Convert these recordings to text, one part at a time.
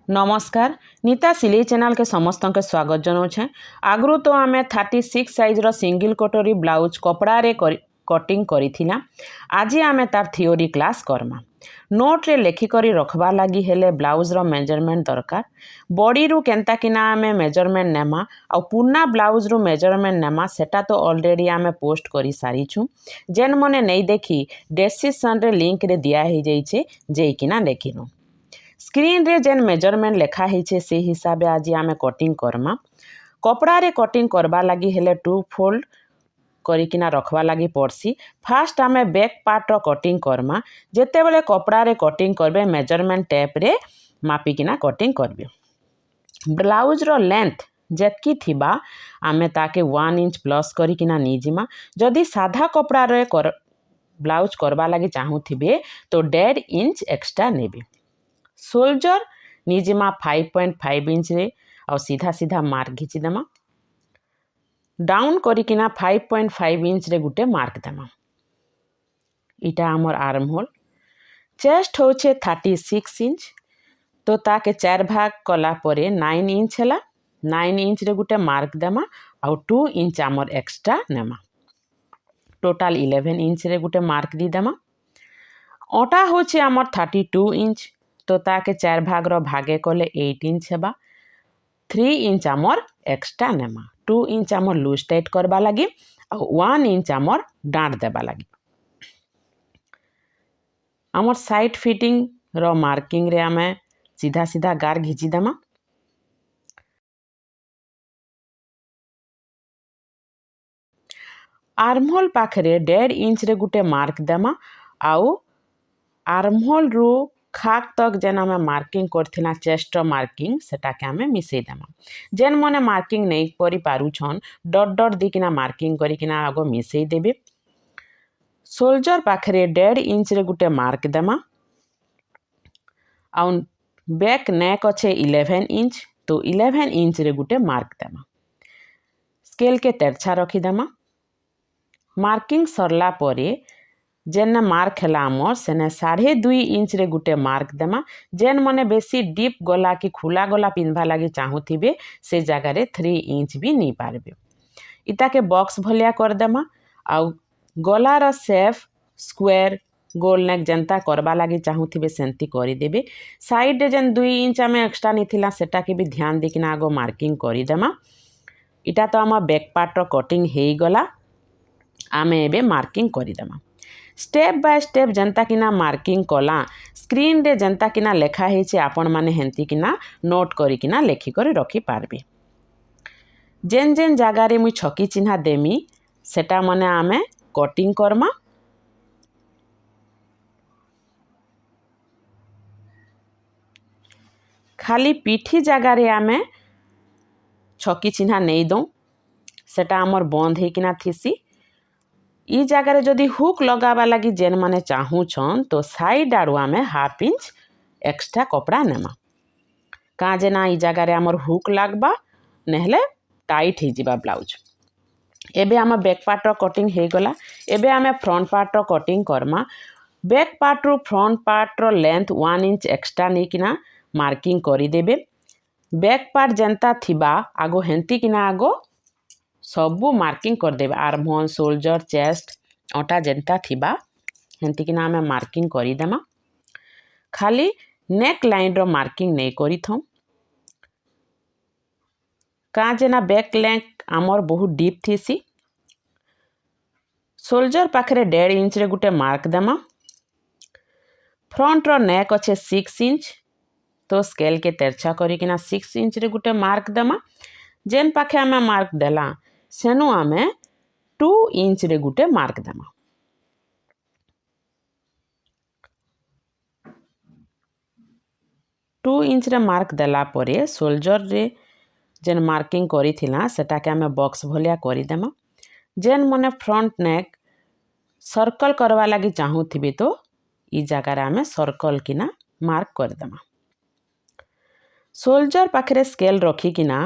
नमस्कार नीता सिलाई चैनल के समस्त के स्वागत जनाऊे। आगु तो आम 36 साइज सिंगल कटोरी ब्लाउज कपड़ा रे कटिंग करिथिला। आज आम तार थियोरी क्लास करमा। नोट रे लेखिकरी रखबा लगी हेले ब्लाउज रो मेजरमेंट दरकार। बॉडी रु केनता किना आम मेजरमेंट नेमा आ पुना ब्लाउज रु मेजरमेंट नेमा सेटा तो ऑलरेडी आम पोस्ट करी सारीछु। जेन मने नहीं देखी डिस्क्रिप्शन रे लिंक रे दिया ही जाइछे जेकिना देखिनु। स्क्रीन रे जेन मेजरमेंट लेखा है से हिसाब से आज आम कटिंग करमा। कपड़ा रे कटिंग करबा लगी हेले 2 फोल्ड करिकिना रखबा लगी पड़सी। फास्ट आम बैक पार्ट रो कटिंग करमा। जेते बेले कपड़ा रे कटिंग करबे मेजरमेंट टेप रे मापिकिना कटिंग करबे। ब्लाउज रो लेंथ जेतकी थिबा आमे ताके 1 इंच प्लस करिकिना नीजिमा। जदि साधा कपड़ा रे ब्लाउज करबा लगी चाहूथिबे तो 1.5 इंच एक्स्ट्रा नेबे। सोल्जर निजिमा 5.5 इंच रे और सीधा सीधा मार्क घिचिदेमा। डाउन करिकिना 5.5 इंच रे गुटे मार्क देमा। इटा आमर आर्म होल। चेस्ट होचे 36 इंच तो ताके 4 भाग कला परे 9 इंच हैला। 9 इंच रे गुटे मार्क देमा और 2 इंच आमर एक्स्ट्रा नेमा। टोटल 11 इंच रे गुटे मार्क दी देमा। ओटा होचे आमर 32 इंच तो ताके 4 भाग रो भागे कले 8 इंच हेबा। 3 इंच आमर एक्स्ट्रा नेमा। 2 इंच आमर लूज टाइट करबा लगी और 1 इंच आमर डांट देबा लगी। आमर साइड फिटिंग रो मार्किंग रे आमे सीधा सीधा गार घिची देमा। आर्महोल पाखरे 1.5 इंच रे गुटे मार्क देमा आउ आर्महोल रु खाक तक जेन आम मार्किंग करथिला चेस्ट मार्किंग सेटा के आम मिसई देमा। जेन मने मार्किंग नहीं करि पारुछन डट डट दिकिना मार्किंग करिकिना आगो मिसई देबे। सोल्जर पाखरे 1.5 इंच रे गुटे मार्क देमा। आउ बैक नेक अच्छे 11 इंच तो 11 इंच रे गुटे मार्क देमा। स्केल के तेरछा रखी देमा। मार्किंग सरला परे जेन मार्क है आमर सेने 2.5 इंच रे गुटे मार्क देमा। जेन मने बेसी डीप गला कि खुला गला पिंधवा लगी चाहूथिबे से जगह रे 3 इंच भी नहीं पारबे। इता के बॉक्स भलिया कर देमा आउ गला रो शेप स्क्वायर गोल नेक जनता करबा लगी चाहूथिबे सेंती करि देबे। साइड रे जेन 2 इंच आमे एक्स्ट्रा निथिला सेटा के भी ध्यान देकिना आगो मार्किंग करि देमा। इटा तो आम बैक पार्ट रो कटिंग हेई गला। आमे एबे मार्किंग करि देमा। स्टेप बाय स्टेप जनता किना मार्किंग कला स्क्रीन रे जनता किना लेखा है आपण माने हेंती किना नोट करिकिना लेखि कर रखी पारबे। जेन जेन जगह रे मुई छकी चिन्हा देमी सेटा माने आमे कटिंग करमा। खाली पीठी जगह रे आमे छकी चिन्हा नहीं दो सेटा आमर बंद है किना थिसी। ई जगह रे जदि हुक लगाबा लगी जेन माने चाहूछन तो साइड आड़ू आमे 1/2 इंच एक्स्ट्रा कपड़ा नेमा। काजे ना ई जगह रे आमर हुक लागबा नेहले टाइट ही जिबा ब्लाउज। एबे आम बैक पार्ट रो कटिंग हे गला। एबे आमे फ्रंट पार्ट रो कटिंग करमा। बैक पार्ट रो फ्रंट पार्ट रो लेंथ 1 इंच एक्स्ट्रा नहीं किना मार्किंग करि देबे। बैक पार्ट जनता थिबा आगो हेंती किना आगो सबू मार्किंग कर देबे। आर्महोल सोल्जर चेस्ट ओटा जनता थिबा हेंती किना आमे मार्किंग करि देमा। खाली नेक लाइन रो मार्किंग नहीं करि थम। काजे ना बैक लेंथ आमर बहुत डीप थीसी। सोल्जर पाखरे 1.5 इंच रे गुटे मार्क देमा। फ्रंट रो नेक अच्छे 6 इंच तो स्केल के तेरछा करिकिना 6 इंच रे गुटे मार्क देमा। जेन पाखे आमे मार्क देला सेनु आमे 2 इंच रे गुटे मार्क देमा। टू इंच रे मार्क देला परे सोल्जर रे जेन मार्किंग करी थिला सेटा के आमे बॉक्स भलिया करी देमा। जेन मने फ्रंट नेक सर्कल करवा लगी चाहूथिबे तो ई जगह रे आमे सर्कल किना मार्क कर देमा। सोल्जर पाखरे स्केल रखी किना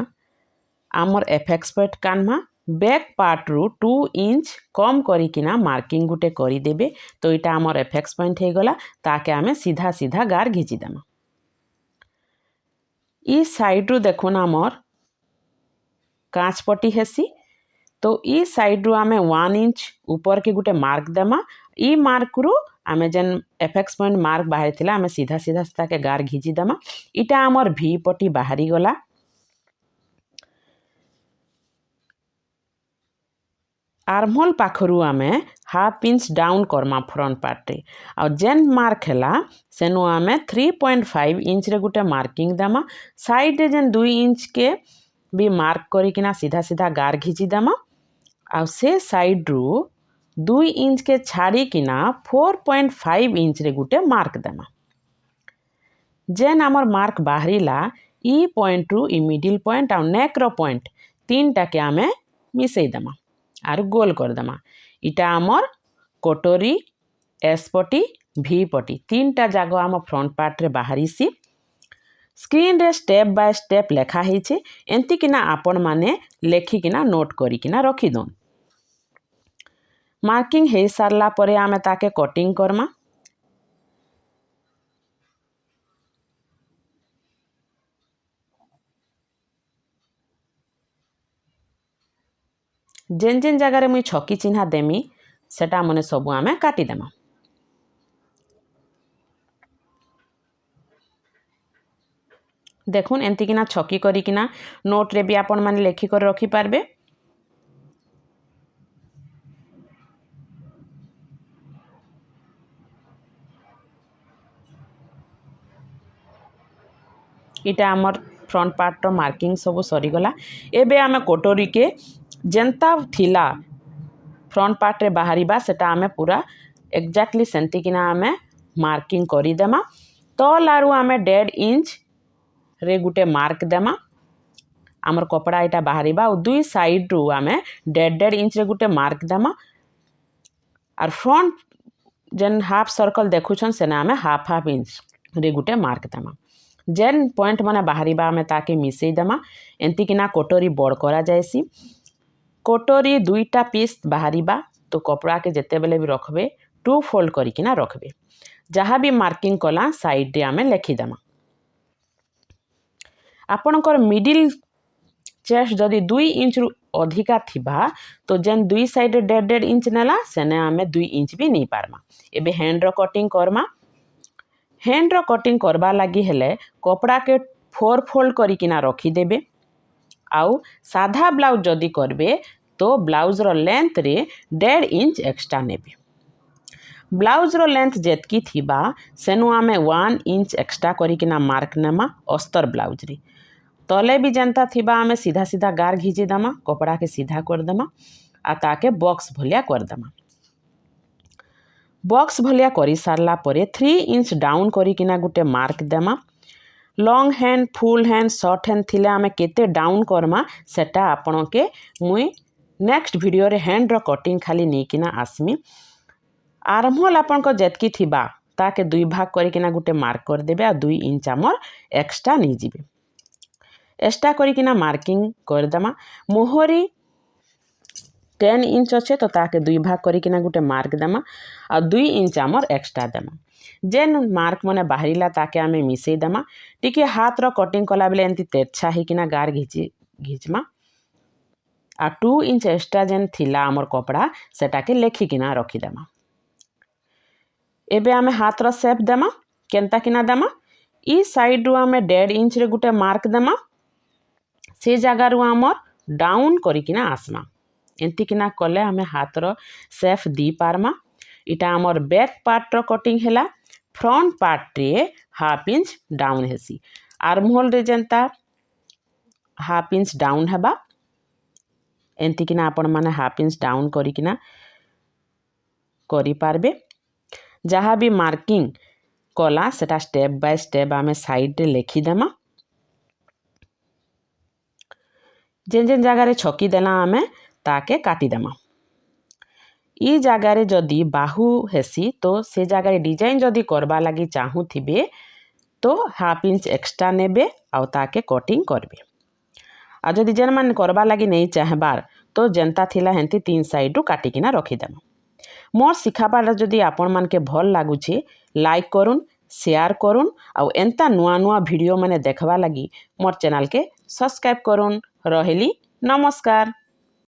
आमर एफेक्स पॉइंट कानमा। बैक पार्ट रु 2 इंच कम करिकिना मार्किंग गुटे करी देबे तो इटा आमर एफेक्स पॉइंट हे गला। ताके आमे सीधा सीधा गार घिची देमा। ई साइड रु देखुन आमर कांच पट्टी हेसी तो ई साइड रु आमे 1 इंच ऊपर के गुटे मार्क देमा ई मार्क रु आमे जेन एफेक्स पॉइंट मार्क बाहरी थिला आमे सीधा सीधा के गार घिची देमा इटा आमर भी पट्टी बाहरी गला। आर्महोल पाखरु आमे half inch down Karma front part रे आ जेन मार्क हैला सेनु आमे 3.5 इंच रे गुटे मार्किंग देमा साइड रे जेन 2 इंच के भी मार्क करिकिना सीधा सीधा गार घिची देमा आ से साइड रु 2 इंच के छाड़ी किना 4.5 इंच रे गुटे मार्क देमा जेन आमर मार्क बाहरीला ई पॉइंट रु ई मिडिल पॉइंट आ नेक रो पॉइंट तीनटा के आमे मिसई देमा आर गोल कर देमा इटा आमर कटोरी एस पटी भी पटी तीनटा जागो आम फ्रंट पार्ट रे बाहरी सी स्क्रीन रे स्टेप बाय स्टेप लेखा हेचे एंती किना आपण माने लेखिकिना नोट करिकिना रखी दोन। मार्किंग हे सारला परे आमे ताके कटिंग करमा जेन जेन जगार मुई छकी चिन्हा देमी सेटा मने सबू आमे काटी देमा। देखुन एंती किना छकी करिकिना नोट रे भी आपण माने लेखि कर रखी पारबे। इटा आमर फ्रंट पार्ट रो मार्किंग सबू सरीगला एबे आमे कटोरी के जेंता थिला फ्रंट पार्ट रे बाहरीबा सेटा आमे पूरा एक्जाक्टली सेंती किना आमे मार्किंग करी देमा तल आरु आमे 1.5 इंच रे गुटे मार्क देमा आमर कपड़ा इटा बाहरीबा और दुई साइड रु आमे 1.5 इंच रे गुटे मार्क देमा और फ्रंट जेन हाफ सर्कल देखुछन सेना आमे हाफ इंच रे गुटे मार्क देमा जेन पॉइंट माने बाहरीबा आमे ताके मिसई देमा एंती किना कटोरी बड़ करा जायसी कटोरी दुईटा पीस बाहरीबा तो कपड़ा के जेते बेले भी रखबे 2 फोल्ड करिकिना रखबे जहाँ भी मार्किंग कला साइड रे आमे लेखि देमा। आपणकर मिडिल चेस्ट जदि 2 इंच रु अधिका थिबा तो जेन दुई साइड रे 1.5 इंच नेला सेने आमे 2 इंच भी नहीं पारमा। एबे हैंड रो कटिंग करमा हैंड रो कटिंग करबा लगी हेले कपड़ा के 4 फोल्ड करिकिना रखी देबे आउ साधा ब्लाउज जदि करबे तो ब्लाउज रो लेंथ रे 1.5 इंच एक्स्ट्रा नेबे ब्लाउज रो लेंथ जेतकी थिबा सेनु आमे 1 इंच एक्स्ट्रा करिकिना मार्क नेमा अस्तर ब्लाउज रे तले भी जनता थिबा आमे सीधा सीधा गार घिची देमा कपड़ा के सीधा कर देमा आ ताके बॉक्स भलिया कर देमा बॉक्स भलिया करी सारला परे 3 इंच डाउन करिकिना गुटे मार्क देमा long hand full hand short hand थिले आमे केते डाउन करमा सेटा आपण के मुई नेक्स्ट वीडियो रे हैंड रो कटिंग खाली नेकिना आसमी आर्महोल आपण को जेतकी थिबा ताके दुई भाग करिकिना गुटे मार्क कर देबे आ 2 इंच आमर एक्स्ट्रा नहीं जिबे एक्स्ट्रा करिकिना मार्किंग कर देमा मोहरी 10 इंच अच्छे तो ताके दुई भाग करिकिना गुटे मार्क देमा आ 2 इंच आमर एक्स्ट्रा देमा जेन मार्क मने बाहरीला ताके आमे मिसई देमा टिके हाथ रो कटिंग कला बेले एंती तेरछा हिकिना गार घिचमा आ 2 इंच एक्स्ट्रा जेन थिला आमर कपड़ा सेटा के लेखिकिना रखी देमा। एबे आमे हाथ रो शेप देमा केनता किना देमा ई साइड रु आमे 1.5 इंच रे गुटे मार्क देमा से जगह रु आमर डाउन करिकिना आसमा एंती किना कले आमे हाथ रो शेप दी पारमा इटा आमर बैक पार्ट रो कटिंग हैला फ्रंट पार्ट रे हाफ इंच डाउन हेसी आर्महोल रे जेंता हाफ इंच डाउन हेबा एंती किना आपण माने हाफ इंच डाउन करिकिना करि पारबे जहाँ भी मार्किंग कला सेटा स्टेप बाय स्टेप आमे साइड रे लेखि देमा जेन जेन जगह रे छकी देला आमे ताके काटी देमा ई जगह रे जदि बाहु हेसी तो से जगह डिजाइन जदि करबा लगी चाहू थिबे तो हाफ इंच एक्स्ट्रा नेबे आउ ताके कटिंग करबे आ जदि जेन मान करबा लगी नहीं चाहबार तो जेंता थिला हेंती 3 साइड रु काटिकिना रखी देमा मोर सिखाबार जदि आपण मान के भल लागुछे लाइक करुन शेयर करुन आउ एंता नुआ नुआ वीडियो माने देखवा लगी मोर चैनल के सब्सक्राइब करुन। रहेली नमस्कार।